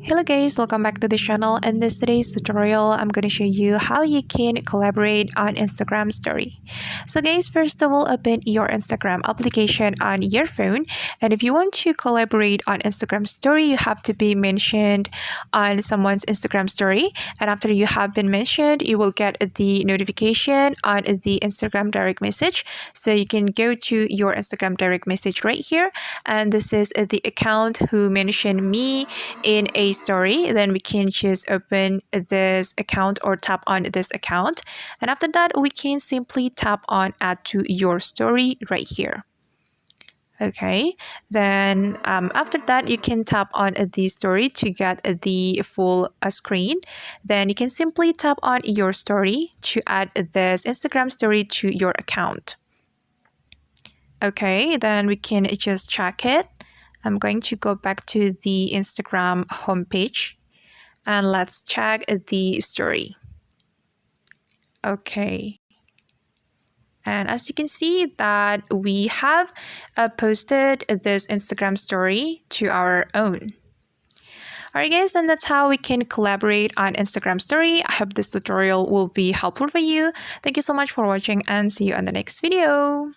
Hello guys, welcome back to the channel. In this today's tutorial, I'm going to show you how you can collaborate on Instagram story. So guys, first of all, open your Instagram application on your phone. And if you want to collaborate on Instagram story, you have to be mentioned on someone's Instagram story. And after you have been mentioned, you will get the notification on the Instagram direct message. So you can go to your Instagram direct message right here. And this is the account who mentioned me in a story. Then we can just open this account or tap on this account, and after that we can simply tap on add to your story right here. Okay, then after that you can tap on the story to get the full screen. Then you can simply tap on your story to add this Instagram story to your account. Okay, then we can just check it. I'm going to go back to the Instagram homepage and let's check the story. Okay. And as you can see that we have posted this Instagram story to our own. Alright guys, and that's how we can collaborate on Instagram story. I hope this tutorial will be helpful for you. Thank you so much for watching and see you on the next video.